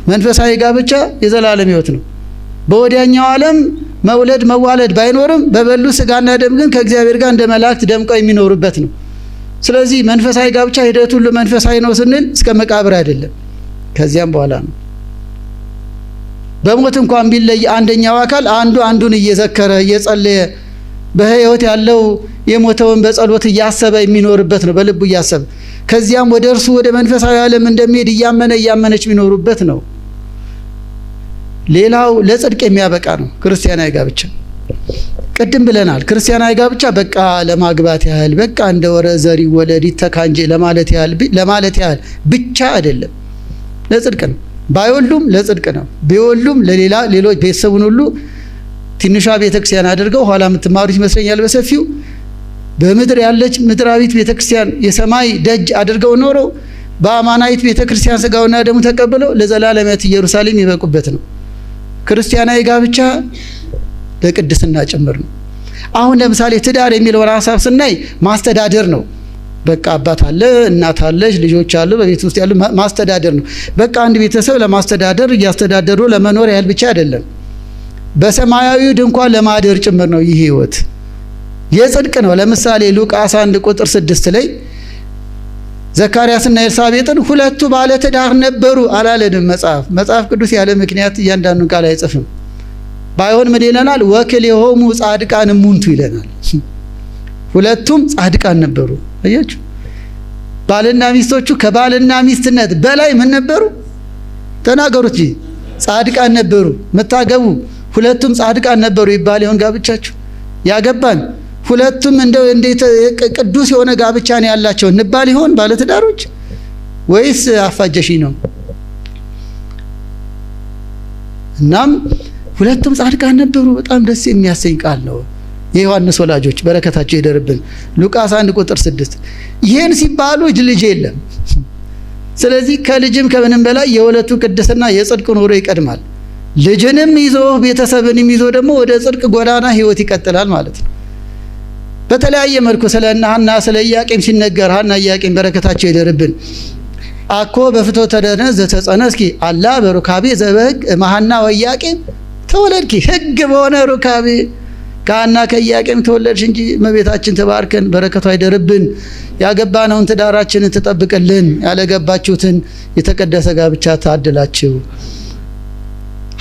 መንፈሳዊ ጋብቻ የዘላለም ሕይወት ነው። በወዲያኛው ዓለም መውለድ መዋለድ ባይኖርም በበሉ ስጋና ደም ግን ከእግዚአብሔር ጋር እንደ መላእክት ደምቀው የሚኖሩበት ነው። ስለዚህ መንፈሳዊ ጋብቻ ሂደቱ ሁሉ መንፈሳዊ ነው ስንል እስከ መቃብር አይደለም፣ ከዚያም በኋላ ነው። በሞት እንኳን ቢለይ አንደኛው አካል አንዱን እየዘከረ እየጸለየ በሕይወት ያለው የሞተውን በጸሎት እያሰበ የሚኖርበት ነው፣ በልቡ እያሰበ ከዚያም ወደ እርሱ ወደ መንፈሳዊ ዓለም እንደሚሄድ እያመነች የሚኖሩበት ነው። ሌላው ለጽድቅ የሚያበቃ ነው ክርስቲያናዊ ጋብቻ። ቅድም ብለናል። ክርስቲያናዊ ጋብቻ በቃ ለማግባት ያህል በቃ እንደ ወረ ዘር ይወለድ ይተካ እንጂ ለማለት ያህል ብቻ አይደለም፣ ለጽድቅ ነው። ባይወልዱም ለጽድቅ ነው፣ ቢወልዱም ሌሎች ቤተሰቡን ሁሉ ትንሿ ቤተክርስቲያን አድርገው ኋላ የምትማሩት ይመስለኛል በሰፊው በምድር ያለች ምድራዊት ቤተክርስቲያን የሰማይ ደጅ አድርገው ኖረው በአማናዊት ቤተክርስቲያን ስጋውና ደሙ ተቀብለው ለዘላለማዊት ኢየሩሳሌም ይበቁበት ነው። ክርስቲያናዊ ጋብቻ ለቅድስና ጭምር ነው። አሁን ለምሳሌ ትዳር የሚለውን ሐሳብ ስናይ ማስተዳደር ነው። በቃ አባት አለ፣ እናት አለች፣ ልጆች አሉ፣ በቤት ውስጥ ያሉ ማስተዳደር ነው። በቃ አንድ ቤተሰብ ለማስተዳደር እያስተዳደሩ ለመኖር ያህል ብቻ አይደለም፣ በሰማያዊ ድንኳን ለማደር ጭምር ነው። ይህ ሕይወት የጽድቅ ነው። ለምሳሌ ሉቃስ 1:6 ላይ ዘካርያስና ኤልሳቤጥን ሁለቱ ባለ ትዳር ነበሩ አላለንም። መጽሐፍ ቅዱስ ያለ ምክንያት እያንዳንዱን ቃል አይጽፍም። ባይሆን ምን ይለናል? ወክልኤሆሙ ጻድቃን እሙንቱ ይለናል። ሁለቱም ጻድቃን ነበሩ። አያችሁ፣ ባልና ሚስቶቹ ከባልና ሚስትነት በላይ ምን ነበሩ? ተናገሩት እንጂ ጻድቃን ነበሩ። መታገቡ ሁለቱም ጻድቃን ነበሩ ይባል ይሆን? ጋብቻችሁ ያገባን ሁለቱም እንዴት ቅዱስ የሆነ ጋብቻ ነው ያላቸው እንባል ይሆን ባለትዳሮች? ወይስ አፋጀሺ ነው? እናም ሁለቱም ጻድቃን ነበሩ። በጣም ደስ የሚያሰኝ ቃል ነው። የዮሐንስ ወላጆች በረከታቸው ይደርብን። ሉቃስ 1:6 ይሄን ሲባሉ ልጅ የለም። ስለዚህ ከልጅም ከምንም በላይ የሁለቱ ቅድስና የጽድቅ ኑሮ ይቀድማል። ልጅንም ይዞ ቤተሰብንም ይዞ ደግሞ ወደ ጽድቅ ጎዳና ሕይወት ይቀጥላል ማለት ነው። በተለያየ መልኩ ስለ ሐና ስለ ኢያቄም ሲነገር ሐና ኢያቄም በረከታቸው ይደርብን። አኮ በፍትወተ ደህነት ዘተጸነስኪ አላ በሩካቤ ዘበሕግ እምሐና ወኢያቄም ተወለድኪ። ሕግ በሆነ ሩካቤ ከሐና ከኢያቄም ተወለድሽ እንጂ እመቤታችን ተባርከን በረከቷ ይደርብን። ያገባነውን ትዳራችንን ትጠብቅልን፣ ያለገባችሁትን የተቀደሰ ጋብቻ ታድላችሁ።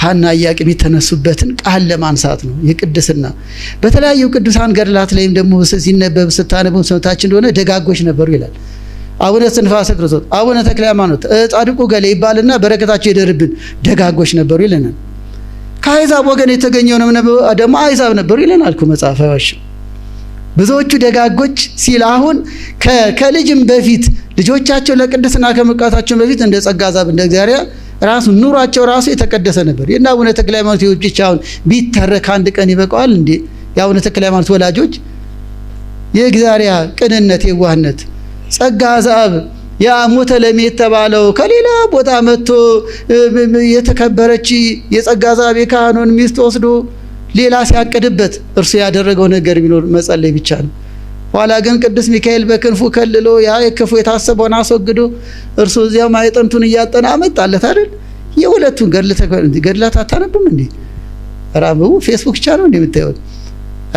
ሐና ኢያቄም የተነሱበትን ቃል ለማንሳት ነው የቅድስና። በተለያዩ ቅዱሳን ገድላት ላይም ደግሞ ሲነበብ ስታነቡ ሰምታችሁ እንደሆነ ደጋጎች ነበሩ ይላል። አቡነ እስትንፋሰ ክርስቶስ፣ አቡነ ተክለ ሃይማኖት፣ ጻድቁ ገሌ ይባልና በረከታቸው ይደርብን ደጋጎች ነበሩ ይለናል። ከአሕዛብ ወገን የተገኘው ነው ደግሞ አሕዛብ ነበሩ ይለናል እኮ መጽሐፈ አይዋሽም። ብዙዎቹ ደጋጎች ሲል አሁን ከልጅም በፊት ልጆቻቸው ለቅድስና ከመብቃታቸው በፊት እንደ ጸጋ ዛብ እንደ እግዚአብሔር ራሱ ኑሯቸው ራሱ የተቀደሰ ነበር። የና አቡነ ተክለ ሃይማኖት ልጆች አሁን ቢተረክ አንድ ቀን ይበቃዋል እንዴ? የአቡነ ተክለ ሃይማኖት ወላጆች የእግዚአብሔር ቅንነት፣ የዋህነት፣ ጸጋ ዛብ ያ ሞተ ለሚ የተባለው ከሌላ ቦታ መጥቶ የተከበረች የጸጋ ዛብ የካህኑን ሚስት ወስዶ ሌላ ሲያቅድበት እርሱ ያደረገው ነገር ቢኖር መጸለይ ብቻ ነው። ኋላ ግን ቅዱስ ሚካኤል በክንፉ ከልሎ ያ ክፉ የታሰበውን አስወግዶ እርሱ እዚያው ማይጠንቱን እያጠና አመጣለት አይደል? የሁለቱን ገድላት አታነብም እንዴ? ራምቡ ፌስቡክ ብቻ ነው እንደምታዩት።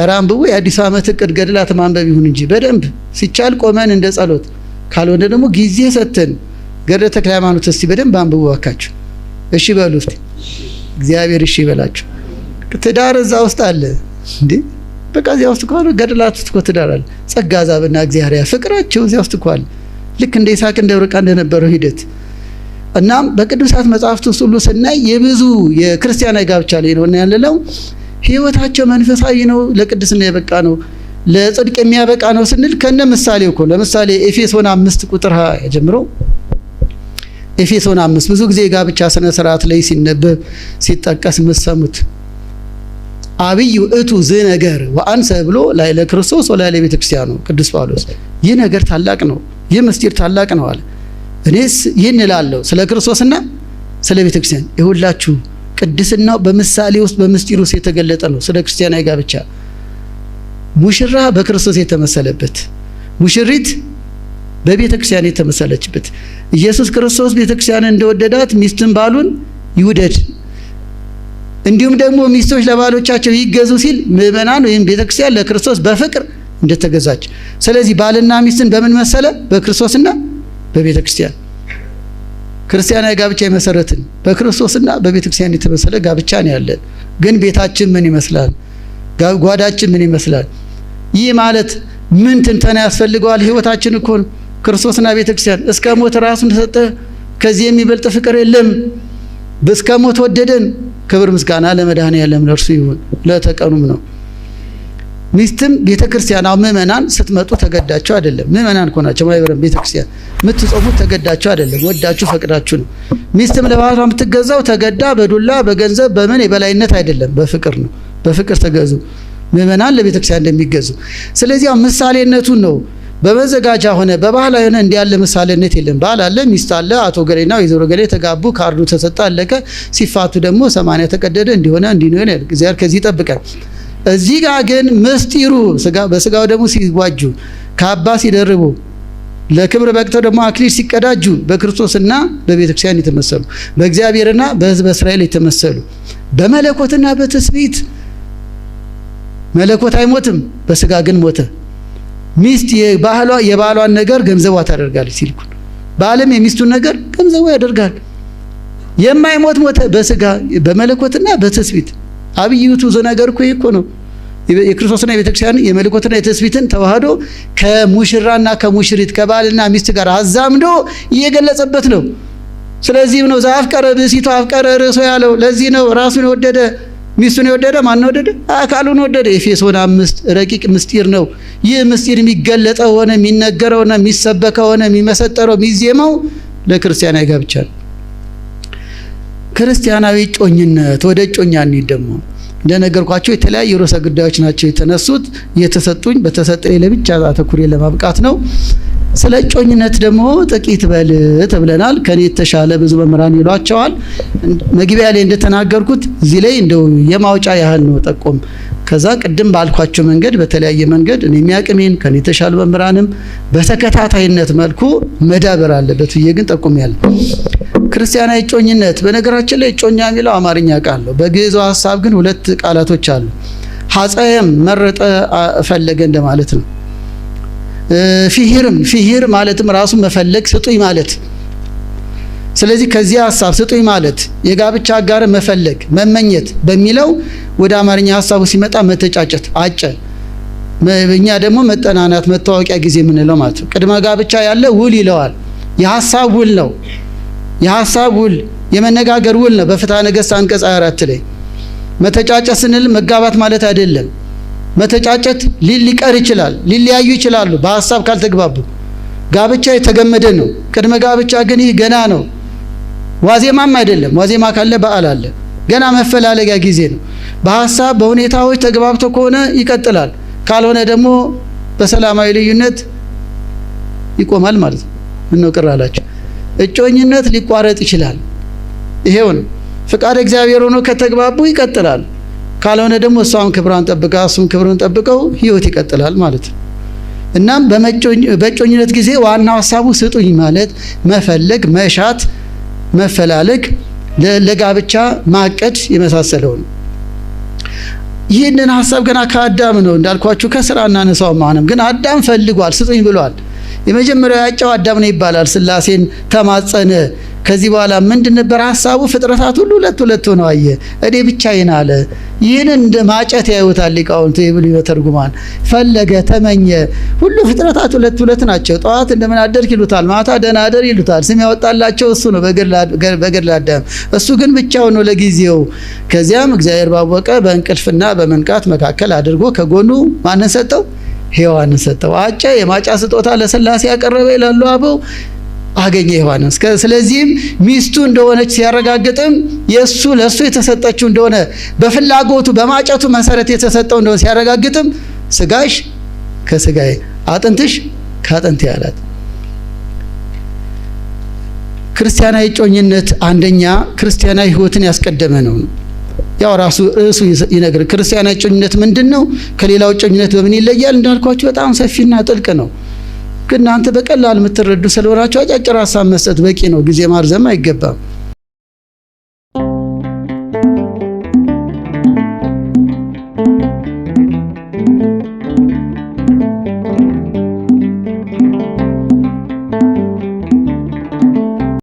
ራምቡ የአዲስ ዓመት እቅድ ገድላት ማንበብ ይሁን እንጂ በደንብ ሲቻል ቆመን እንደ ጸሎት ካልሆነ ደግሞ ጊዜ ሰተን ገድለ ተክለ ሃይማኖት እስቲ በደንብ አንብቡ አካችሁ። እሺ በሉ እስቲ እግዚአብሔር እሺ ይበላችሁ። ትዳር እዛ ውስጥ አለ እንዴ? በቃ እዚያ ውስጥ እኮ ገድላት ውስጥ እኮ ትዳር አለ። ጸጋ ዛብና እግዚአብሔር ፍቅራቸው እዚያ ውስጥ እኮ አለ። ልክ እንደ ይስሐቅ እንደ ርብቃ እንደነበረው ሂደት። እናም በቅዱሳት መጻሕፍት ውስጥ ሁሉ ስናይ የብዙ የክርስቲያናዊ ጋብቻ ላይ ነው ያለለው። ሕይወታቸው መንፈሳዊ ነው፣ ለቅድስና የበቃ ነው፣ ለጽድቅ የሚያበቃ ነው ስንል ከነ ምሳሌው እኮ ለምሳሌ ኤፌሶን 5:20 ጀምሮ ኤፌሶን 5 ብዙ ጊዜ ጋብቻ ስነ ስርዓት ላይ ሲነበብ ሲጠቀስ መሰሙት። አብይ እቱ ነገር ወአንሰ ብሎ ላይ ለክርስቶስ ወላይ ለቤተክርስቲያኑ ቅዱስ ጳውሎስ ይህ ነገር ታላቅ ነው፣ ይህ ምስጢር ታላቅ ነው አለ። እኔስ ይህን እላለሁ ስለ ክርስቶስና ስለ ቤተክርስቲያን። ይሁላችሁ ቅድስናው በምሳሌ ውስጥ በምስጢር ውስጥ የተገለጠ ነው። ስለ ክርስቲያናዊ ጋብቻ ሙሽራ በክርስቶስ የተመሰለበት፣ ሙሽሪት በቤተክርስቲያን የተመሰለችበት፣ ኢየሱስ ክርስቶስ ቤተክርስቲያንን እንደወደዳት ሚስትን ባሉን ይውደድ። እንዲሁም ደግሞ ሚስቶች ለባሎቻቸው ይገዙ ሲል ምእመናን ወይም ቤተክርስቲያን ለክርስቶስ በፍቅር እንደተገዛች። ስለዚህ ባልና ሚስትን በምን መሰለ? በክርስቶስና በቤተክርስቲያን። ክርስቲያናዊ ጋብቻ የመሰረትን በክርስቶስና በቤተክርስቲያን የተመሰለ ጋብቻ ነው ያለን። ግን ቤታችን ምን ይመስላል? ጓዳችን ምን ይመስላል? ይህ ማለት ምን ትንተና ያስፈልገዋል? ህይወታችን እኮ ክርስቶስና ቤተክርስቲያን እስከ ሞት ራሱን ተሰጠ። ከዚህ የሚበልጥ ፍቅር የለም። እስከ ሞት ወደደን። ክብር ምስጋና ለመድኃኔዓለም ለእርሱ ይሁን፣ ለተቀኑም ነው። ሚስትም ቤተክርስቲያን ምእመናን ስትመጡ ተገዳችሁ አይደለም። ምእመናን እኮ ናቸው ማይበረም ቤተክርስቲያን የምትጾሙት ተገዳችሁ አይደለም፣ ወዳችሁ ፈቅዳችሁ ነው። ሚስትም ለባሏ የምትገዛው ተገዳ በዱላ በገንዘብ በምን የበላይነት አይደለም፣ በፍቅር ነው። በፍቅር ተገዙ ምእመናን ለቤተክርስቲያን እንደሚገዙ። ስለዚህ ምሳሌነቱን ነው። በመዘጋጃ ሆነ በባህላዊ ሆነ እንዲያለ ምሳሌነት የለም። ባል አለ፣ ሚስት አለ። አቶ ገሌና ወይዘሮ ገሌ ተጋቡ፣ ካርዱ ተሰጣ፣ አለቀ። ሲፋቱ ደግሞ 80 ተቀደደ፣ እንዲሆነ እንዲሆነ እግዚአብሔር ከዚህ ይጠብቃል። እዚህ ጋር ግን ምስጢሩ በስጋው ደግሞ ሲዋጁ፣ ካባ ሲደርቡ፣ ለክብር በቅተው ደግሞ አክሊል ሲቀዳጁ በክርስቶስና በቤተክርስቲያን የተመሰሉ፣ በእግዚአብሔርና በሕዝበ እስራኤል የተመሰሉ፣ በመለኮትና በትስብእት መለኮት አይሞትም፣ በስጋ ግን ሞተ። ሚስት የባሏን ነገር ገንዘቧ ታደርጋለች ሲልኩ፣ ባልም የሚስቱን ነገር ገንዘቧ ያደርጋል። የማይሞት ሞተ በስጋ በመለኮትና በትስብእት። አብይቱ ነገር እኮ ይሄ እኮ ነው። የክርስቶስና የቤተክርስቲያን የመለኮትና የትስብእትን ተዋህዶ ከሙሽራና ከሙሽሪት ከባልና ሚስት ጋር አዛምዶ እየገለጸበት ነው። ስለዚህም ነው ዘአፍቀረ ብእሲቶ አፍቀረ ርእሶ ያለው። ለዚህ ነው ራሱን የወደደ ሚስቱን የወደደ ማን ወደደ? አካሉን ወደደ። ኤፌሶን 5 ረቂቅ ምስጢር ነው። ይህ ምስጢር የሚገለጠው ሆነ የሚነገረው ሆነ የሚሰበከው ሆነ የሚመሰጠረው የሚዜመው ለክርስቲያናዊ ጋብቻ ነው። ክርስቲያናዊ ጮኝነት ወደ ጮኛ እንሂድ። ደግሞ እንደነገርኳቸው የተለያዩ ርዕሰ ጉዳዮች ናቸው የተነሱት። የተሰጡኝ በተሰጠኝ ለብቻ አተኩሬ ለማብቃት ነው። ስለ ጮኝነት ደግሞ ጥቂት በል ተብለናል። ከኔ የተሻለ ብዙ መምህራን ይሏቸዋል። መግቢያ ላይ እንደተናገርኩት እዚህ ላይ እንደው የማውጫ ያህል ነው ጠቆም። ከዛ ቅድም ባልኳቸው መንገድ በተለያየ መንገድ እኔ የሚያቅሜን ከኔ የተሻለ መምህራንም በተከታታይነት መልኩ መዳበር አለበት ብዬ ግን ጠቁሜያለሁ። ክርስቲያናዊ ጮኝነት በነገራችን ላይ ጮኛ የሚለው አማርኛ ቃል ነው። በግዕዝ ሐሳብ ግን ሁለት ቃላቶች አሉ። ሐጸየም መረጠ ፈለገ እንደማለት ነው። ፊሂር ማለትም ራሱ መፈለግ ስጡኝ ማለት። ስለዚህ ከዚህ ሐሳብ ስጡኝ ማለት የጋብቻ አጋር መፈለግ መመኘት በሚለው ወደ አማርኛ ሐሳቡ ሲመጣ መተጫጨት አጨ፣ እኛ ደግሞ መጠናናት መታወቂያ ጊዜ የምንለው ማለት ነው። ቅድመ ጋብቻ ያለ ውል ይለዋል። የሐሳብ ውል ነው። የሐሳብ ውል የመነጋገር ውል ነው። በፍትሐ ነገሥት አንቀጽ 24 ላይ መተጫጨት ስንል መጋባት ማለት አይደለም። መተጫጨት ሊቀር ይችላል፣ ሊለያዩ ይችላሉ በሐሳብ ካልተግባቡ። ጋብቻ የተገመደ ነው። ቅድመ ጋብቻ ግን ይህ ገና ነው። ዋዜማም አይደለም። ዋዜማ ካለ በዓል አለ። ገና መፈላለጊያ ጊዜ ነው። በሐሳብ በሁኔታዎች ተግባብቶ ከሆነ ይቀጥላል፣ ካልሆነ ደግሞ በሰላማዊ ልዩነት ይቆማል ማለት ነው። ምነው ቅር አላችሁ? እጮኝነት ሊቋረጥ ይችላል። ይሄው ነው። ፍቃድ እግዚአብሔር ሆኖ ከተግባቡ ይቀጥላል፣ ካልሆነ ደግሞ እሷም ክብሯን ጠብቃ እሱም ክብሩን ጠብቀው ህይወት ይቀጥላል ማለት ነው። እናም በእጮኝነት ጊዜ ዋናው ሐሳቡ ስጡኝ ማለት መፈለግ፣ መሻት፣ መፈላለግ፣ ለጋብቻ ማቀድ የመሳሰለው ነው። ይህንን ሐሳብ ገና ከአዳም ነው እንዳልኳችሁ ከስራ እናነሳው ማንም ግን አዳም ፈልጓል፣ ስጡኝ ብሏል። የመጀመሪያው ያጫው አዳም ነው ይባላል። ሥላሴን ተማጸነ። ከዚህ በኋላ ምንድን ነበር ሐሳቡ? ፍጥረታት ሁሉ ሁለት ሁለት ሆነው አየ፣ እኔ ብቻዬን አለ። ይህንን እንደ ማጨት ያዩታል ሊቃውንቱ የብሉይ ተርጉማን። ፈለገ፣ ተመኘ። ሁሉ ፍጥረታት ሁለት ሁለት ናቸው። ጠዋት እንደምን አደርክ ይሉታል፣ ማታ ደህና አደር ይሉታል። ስም ያወጣላቸው እሱ ነው በገድለ አዳም። እሱ ግን ብቻውን ነው ለጊዜው። ከዚያም እግዚአብሔር ባወቀ በእንቅልፍና በመንቃት መካከል አድርጎ ከጎኑ ማንን ሰጠው? ሔዋንን ሰጠው። አጨ፣ የማጫ ስጦታ ለሥላሴ ያቀረበ ይላሉ አበው። አገኘ ሔዋንን። ስለዚህም ሚስቱ እንደሆነች ሲያረጋግጥም የሱ ለሱ የተሰጠችው እንደሆነ በፍላጎቱ በማጨቱ መሰረት የተሰጠው እንደሆነ ሲያረጋግጥም ስጋሽ ከስጋዬ አጥንትሽ ከአጥንቴ አላት። ክርስቲያናዊ ጮኝነት አንደኛ ክርስቲያናዊ ሕይወትን ያስቀደመ ነው። ያው ራሱ ርዕሱ ይነግር። ክርስቲያናዊ ጮኝነት ምንድነው? ከሌላው ጮኝነት በምን ይለያል? እንዳልኳችሁ በጣም ሰፊና ጥልቅ ነው። ግን እናንተ በቀላል የምትረዱ ስለሆናችሁ አጫጭር ሐሳብ መስጠት በቂ ነው። ጊዜ ማርዘም አይገባም።